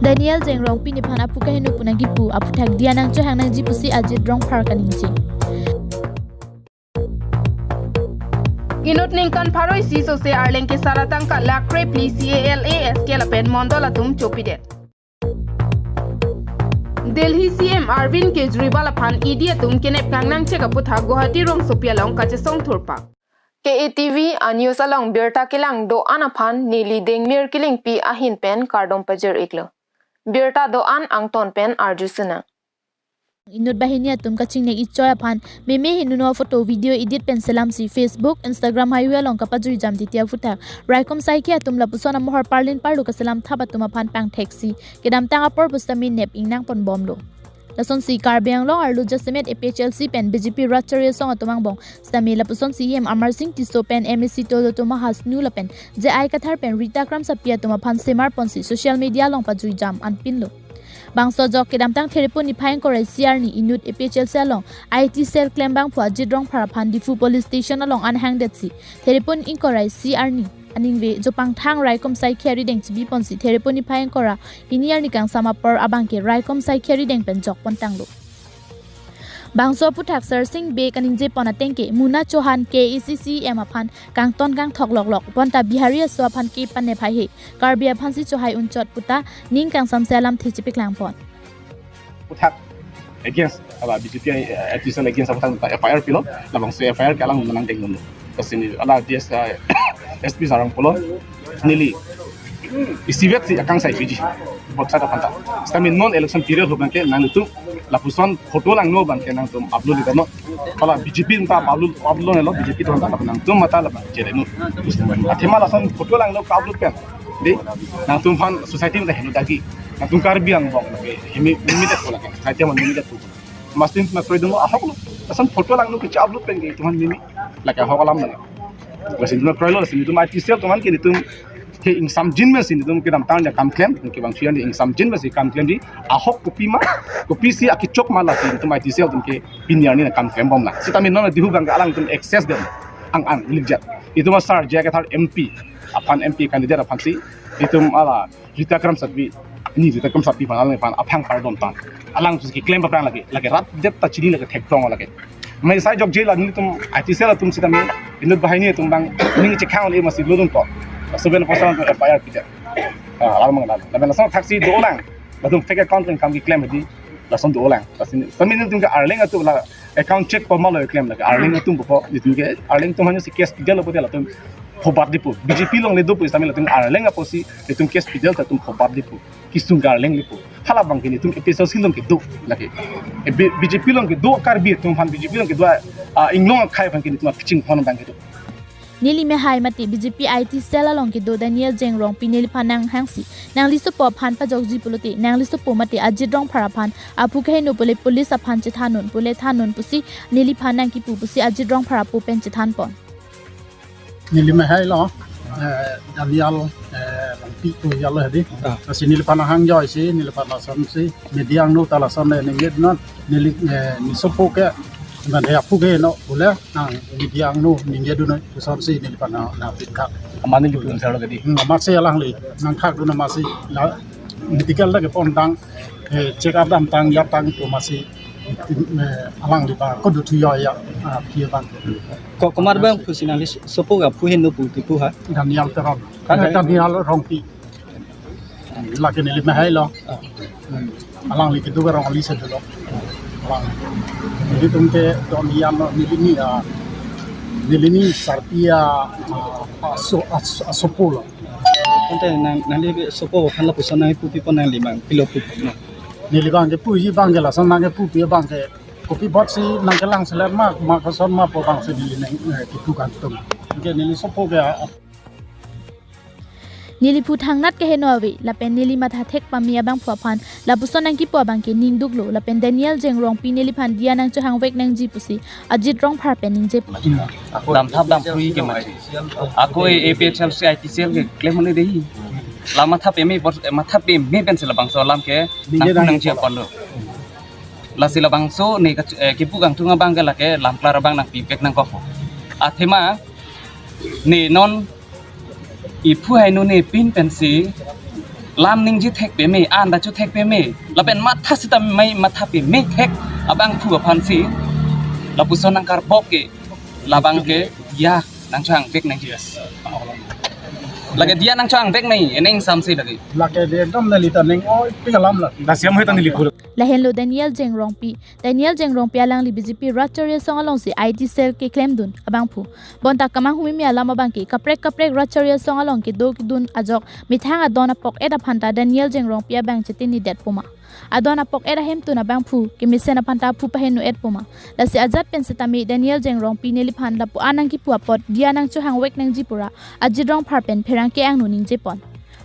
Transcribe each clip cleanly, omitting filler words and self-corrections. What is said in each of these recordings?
Daniel Jengrong pini phan apu ka henu punagi pu apu thak dia nang cho hang nang ji pusi ajit rong phar kaning ji Inut ningkan pharoi si so se arleng ke saratang ka lakre pli CALAS ke lapen mondola tum chopidet Delhi CM Arvind Kejriwal phan idia tum kenep kangnang cheka putha Guwahati rong sopia long ka chesong thurpa KATV a news along birta kilang do ana phan nili dengmir kiling pi ahin pen kardom pajer iklo birta do an angton pen arjusuna Inut bahini atum kaching nek ichoya phan meme hinuno photo video edit pen selam si Facebook Instagram highway long kapajuri jam titia futa raikom sai ki atum lapusona mohor parlin parlu ka selam thaba tuma phan pang taxi kedam tanga por bustami nep ingnang pon bomlo lason si karbiang long arlu jasemet APHLC pen BJP Ratcharia song atumang bong stami lapuson CM Amar Singh Tiso pen MSC tolo tuma hasnu lapen je ai kathar pen Rita Kram sapia tuma phan semar ponsi social media long pajuri jam anpinlo Bangso jok kedam tang therepon ni phaing korai CR ni inut APHL salong IT cell claim bang phwa jidrong pharaphan difu police station along anhang detsi therepon in korai CR ni aningwe jopang thang raikom sai kheri deng chibi ponsi therepon ni phaing kora iniar ni kang samapor abangke raikom sai kheri deng pen jok pontanglo Bangso puthak sir sing be kaning je pona tengke Muna Chauhan KACC emaphan kang ton kang thok lok lok ponta Bihari so phan ki panne phai he karbia phansi chohai unchot puta ning kang samselam thichipik lang pon puthak against aba BJP accusation against apa FIR pilot labang so FIR kalang menang dengum kasini ala DS SP sarang polo nili isivet si akang sai fiji botsa ta panta stamin non election period hoban ke nang tu lapuson photo lang no ban ke nang tum upload ka no kala BJP ta upload ne lo BJP to ta nang tum mata la jere no athema la son photo lang no upload pen de nang tum fan society me henu dagi nang tum kar biang bok ke himi limited ko la ke society ma limited ko mastin ma proy dum ahok no son photo lang no ke upload pen ke tuman mimi la ka hokalam na wasin ma proy lo sin tum IT sel tuman ke tum ke ing sam jin me sin dum ke dam tang ja kam claim ke bang chian ing sam jin me si kam claim di ahok kopi si akichok mala sin tum IT sel tum ke pinyar ni kam claim bom la sitamin no dihu bang alang tum access dem ang ligjat itu ma sar ja ka thar MP apan MP candidate apan si itum ala Rita Kram satbi ni Rita Kram satbi panal ne pan aphang par dom tan alang ki claim pa lagi rat det ta chini lagi thek tong lagi mai sai jok jela ni tum IT sel tum sitamin inut bahai ni tum bang ning che khang le masih lodun ko 7% FIR kita alam mengenal tapi langsung taksi dua orang langsung fake account yang kami claim tadi langsung dua orang tapi ni tu ke arling itu lah account check pemalu claim lagi arling itu bukan itu ke arling tu hanya si case pidal lepas dia langsung khobar dipu BJP long le dopu istami langsung arling apa sih itu case pidal tu khobar dipu kisung arling dipu halah bang kini tu episode silong ke do lagi BJP long ke do karbi tu han BJP long ke dua inglong kai bang kini tu pitching phone bang itu Nili me hai mati BJP IT sela long ki do Daniel Jengrong pineli phanang hangsi nang liso po phan pa jogji pulote nang liso po mati ajidrong pharaphan apu khe no pole police aphan che thanon pole thanon pusi nili phanang ki pu pusi ajidrong pharapu pen che than pon Nili me hai lo Daniel pi tu yalo hadi kasi nili phanang hang joy si nili phanang sam si mediang no tala sam ne nged non nili ni sopo ke dan ya puge no boleh nang mediang no ninge du no sam si nili phanang na pinka amane li pun salo gadi masih alang li nang khak du na masih la medical la ke pon tang check up dam tang ya tang tu masih alang li ba ko du tu ya pia ban kok kemar bang pusinalis sopo ga puhin no pu tu ha Daniel terong kan Daniel rongpi lagi nili mahai lo alang li kitu rong li se dulu alang jadi tumte Daniel nili ni sarpia sopo konte nang li sopo kan la pusana pu pi pon nang limang kilo pu no nili bang ke pu yi bang ke la san nang ke pu pi bang ke kopi bot si nang ke lang selat ma ko son ma po bang se nili nang kitu kan tum ke nili sopo ke Nili pu thang nat ke henowe lapen nili matha thek pamia bang phwa phan lapuson nang ki po bang ke ning duklo lapen Daniel Jengrong pineli phan dia nang cho hang wek nang ji pusi ajit rong phar pen ning je lam thap dam free ke mai aku APHL se IT sel ke claim ne dehi lama thap me pen sila bang so lam ke nang chia pon lo la sila bang so ne ke pu gang thunga bang ke la ke lam klar bang nang pi pek nang ko athema ne non ipu hai no ne pin pen si lam ning ji thek pe me an da chu thek pe me la pen ma tha sita mai ma tha pe me thek abang phu aphan si la puson nang kar bok ke labang ke ya nang chang vek nang ji lagi dia nang chang vek nai eneng sam si lagi lake de dom na lita ning oi pingalam la Da siam hai tang li khul. Lahen lo Daniel Jengrongpi alang li BJP Ratcharia song along si IT cell ke claim dun abang phu bonta kamang humi alam abang ki kaprek Ratcharia song along ki do ki dun ajok mithang adona pok eta phanta Daniel Jengrongpi abang chetin ni det puma adona pok era hem tu na bang phu ki misena phanta phu pahenu et puma la si azat pen setami Daniel Jengrongpi neli phan la pu anang ki pu apot dia nang chu hang wek nang jipura ajidrong pharpen pherang ke ang nu ning jepon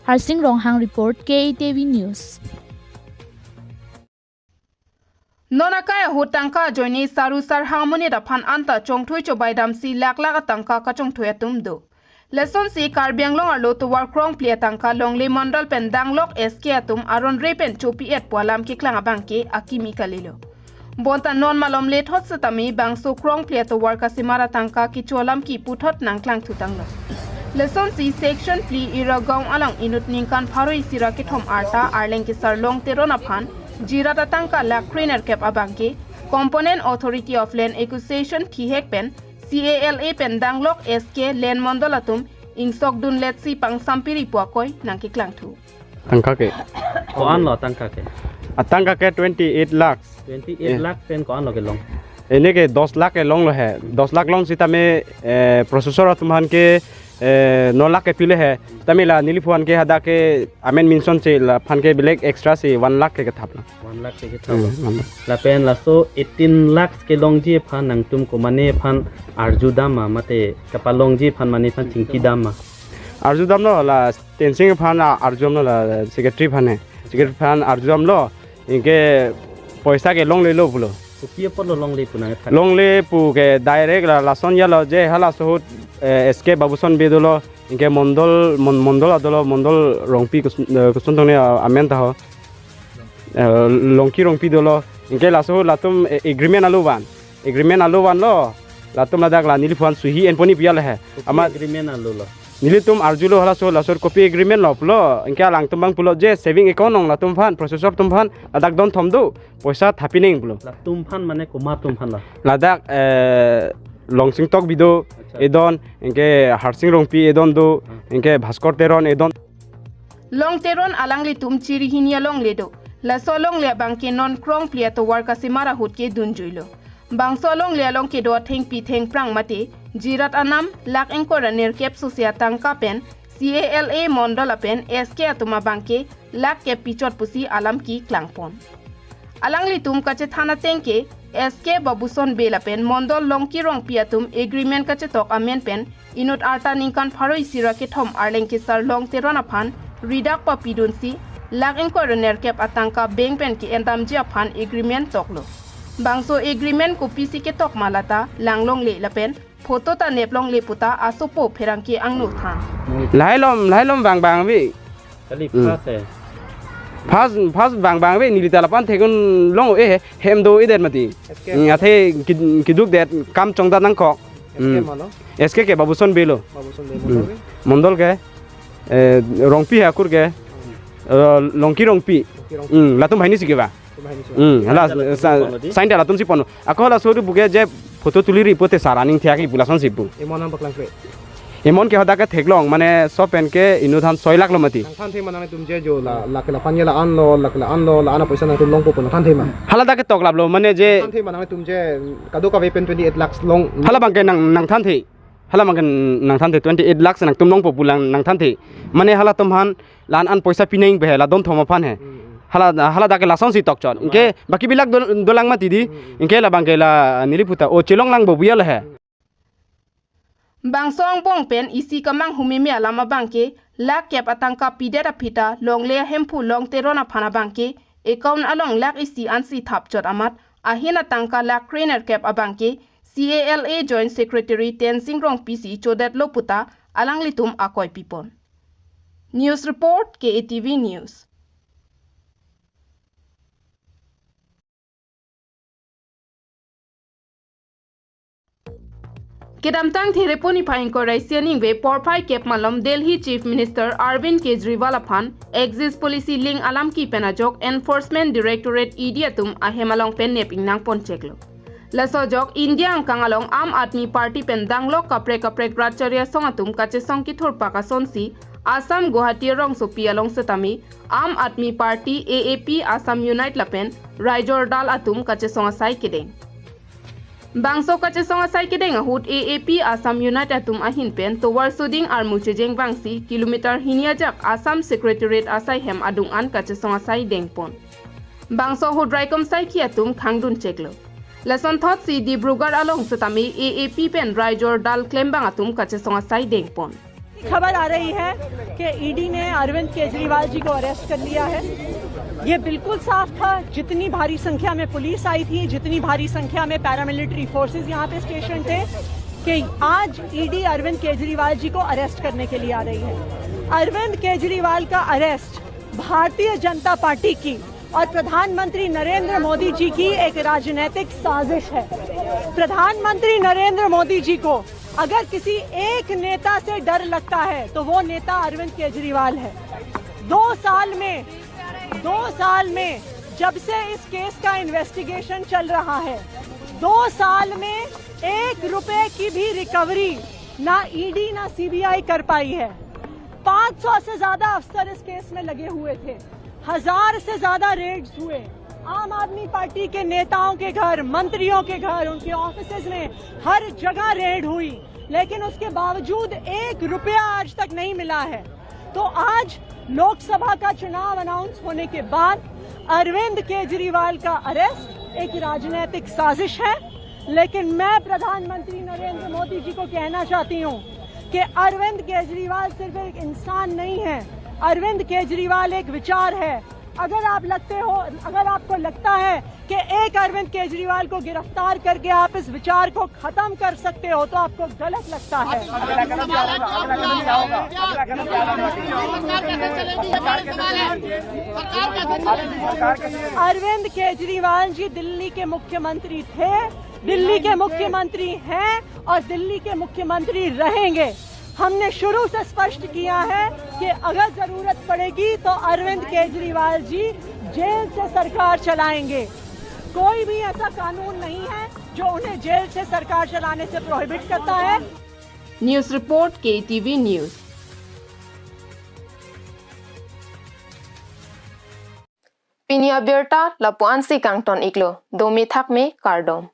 Harsing Rong hang report KTV News Nona kaya hutangka joini saru sar harmony da phan anta chongthui chobai dam si lak lak tangka ka chongthui atum do lesson si karbiang long arlo to war krong plia tangka longle mandal pen danglok SK atum aron repen chopi et polam ki klanga bangke akimi kalilo bonta non malom le thot satami bangso krong plia to war ka simara tangka ki cholam ki puthot nang klang thutanglo lesson si section pli ira gaung alang inut ningkan pharoi sira ki thom arta arleng ki sar long terona phan Jirata tangka la trainer cap abangke Component Authority of Land Acquisition Thihek pen CALA pen danglok SK Land Mondolatum ingsok dun letsi pang sampiri puakoy nangki klang thu tangka ke có ăn lò tăng cả cái tangka ke 28 lakhs 28 lakh pen có ăn lò cái lông ene ke 10 lakh ke long lo hai 10 lakh long sita me processor tumhan ke 9 lakh ke pile hai tamila nilifuan ke hada ke amen minson se la phan ke black extra se 1 lakh ke thapna 1 lakh cái thằng là pen là số 18 lakh cái lông gì phan nang tum ko mane phan arju dam mà mate kapalong ji phan mane phan chingki dam mà arju dam no la tensing phan arju no la secretary phan hai secretary phan arju dam lo inke paisa ke long le lo bulo तो kia पर lông ले पुना है long le pu ke direct la son ya lo je hala so SK babuson bedolo inke mondol adolo mondol rongpi kusun tone amen ta ho longki rongpi dolo inke la so la tum agreement aluwan lo la tum la dak la nilifuan suhi en poni pial hai ama agreement alu lo nili tum arjulo hala so la so copy agreement lo plo inke lang tum bang pulo je saving account ong la tum phan processor tum phan la dak don thom do paisa thapining pulo là tum phan mane ko ma tum phan la ladak longsing tok bido edon inke harsing rongpi edon do inke bhaskor teron edon long teron alangli tum chiri hinia long le do la so long le bangke non krong plia to war ka simara hutke dun juilo bang so long le long ke do theng pi theng prang mate jirat anam lak engko raner kep susia tangka pen CALA mondala pen SK atuma bangke lak ke pichot pusi alam ki klangpon alangli tum kache thana tengke SK babuson bela pen mondol longki rong piatum agreement kache tok amen pen inut arta ningkan pharoi sira ke thom arleng ke sar long terona phan ridak pa pidunsi lak engko raner kep atangka bank pen ki endam ji phan agreement toklo bangso agreement ko pisi ke tok malata langlong le lapen photo ta neplong le puta asopo pherang ke angnu than lailom bang vi kali pass है phas bang vi nilita lapan thegun long e hemdo idet mati ngathe kiduk det kam chongda nang kok SK ke babuson belo mondol ke rongpi hakur ke longki rongpi latum bhaini sikeba hala sign da latum sipono akola soru buge je photo tuliri pote saraning thiaki bulason sipu emon baklang fe emon ke hoda ka theklong mane so pen ke inudhan 6 lakh lomati than the manang tum je jo la la panya la an lo la ana paisa na tum long po than the ma hala da ke toklab lo mane je than the manang tum je kado ka weapon 28 lakhs long hala bang ke nang than the hala bang ke nang than the 28 lakhs nang tum long po pulang nang than the mane hala tumhan lan an paisa pining be la don thoma phan hai hala da ke lason si tok chon inke baki bilak dolang mati di inke la bang ke la niliputa o chilong lang bo bial hai bangsong bong pen isi kamang humimi alama bangke lak kep atangka pidera pita long le hempu long terona phana bangke account along lak isi ansi thap chot amat ahina tangka lak trainer kep abangke CALA joint secretary Tensing Rong PC chodat loputa alanglitum akoy pipon news report KTV news Kedamtang Thireponi Pine Koraisianing Ve Porpai Kep Malom Delhi Chief Minister Arvind Kejriwal upon Exist Policy Ling Alam Ki Penajok Enforcement Directorate Idiatum Ahemalong Pen Neping Nang Poncheklo. Lasojok India ang kangalong Aam Aadmi Party Pen Danglo Kaprek Ratcharya Songatum Kache Songki Thurpaka Sonsi Assam Guwahati Rong Sopi Along Setami Aam Aadmi Party AAP Assam Unite Lapen Raijor Dal Atum Kache Songasai Kideng. Bangso kache songa sai kideng ahut AAP Assam Unite atum ahin pen towar suding armu chejeng bangsi kilometer hiniajak Assam Secretariat asai hem adung an kache songa sai dengpon. Bangso hut raikom sai kiatum khangdun cheklo. Lesson thought si Dibrugarh along setami AAP pen Raijor Dal klembang atum kache songa sai dengpon. खबर आ रही है कि ED ने अरविंद केजरीवाल जी को arrest कर लिया है। ये बिल्कुल साफ था, जितनी भारी संख्या में पुलिस आई थी, जितनी भारी संख्या में पैरामिलिट्री फोर्सेस यहाँ पे स्टेशन थे, कि आज ईडी अरविंद केजरीवाल जी को अरेस्ट करने के लिए आ रही है। अरविंद केजरीवाल का अरेस्ट भारतीय जनता पार्टी की और प्रधानमंत्री नरेंद्र मोदी जी की एक राजनीतिक साजिश है। प्रधानमंत्री नरेंद्र मोदी जी को अगर किसी एक नेता से डर लगता है तो वो नेता अरविंद केजरीवाल है। 2 साल में जब से इस केस का इन्वेस्टिगेशन चल रहा है, 2 साल में 1 रुपए की भी रिकवरी ना ईडी ना सीबीआई कर पाई है। 500 से ज्यादा अफसर इस केस में लगे हुए थे, 1000 से ज्यादा रेड्स हुए। आम आदमी पार्टी के नेताओं के घर, मंत्रियों के घर, उनके ऑफिसेज में हर जगह रेड हुई, लेकिन उसके बावजूद 1 रुपया आज तक नहीं मिला है। तो आज लोकसभा का चुनाव अनाउंस होने के बाद अरविंद केजरीवाल का अरेस्ट एक राजनीतिक साजिश है। लेकिन मैं प्रधानमंत्री नरेंद्र मोदी जी को कहना चाहती हूं कि अरविंद केजरीवाल सिर्फ एक इंसान नहीं है, अरविंद केजरीवाल एक विचार है। अगर आपको लगता है कि एक अरविंद केजरीवाल को गिरफ्तार करके आप इस विचार को खत्म कर सकते हो तो आपको गलत लगता है। अरविंद केजरीवाल जी दिल्ली के मुख्यमंत्री थे, दिल्ली के मुख्यमंत्री हैं और दिल्ली के मुख्यमंत्री रहेंगे। हमने शुरू से स्पष्ट किया है कि अगर जरूरत पड़ेगी तो अरविंद केजरीवाल जी जेल से सरकार चलाएंगे। कोई भी ऐसा कानून नहीं है जो उन्हें जेल से सरकार चलाने से प्रोहिबिट करता है। News report KTV news. पिनिया बेरटा लपुआन से कांगटन इकलो 2 में थक में कार्डोम।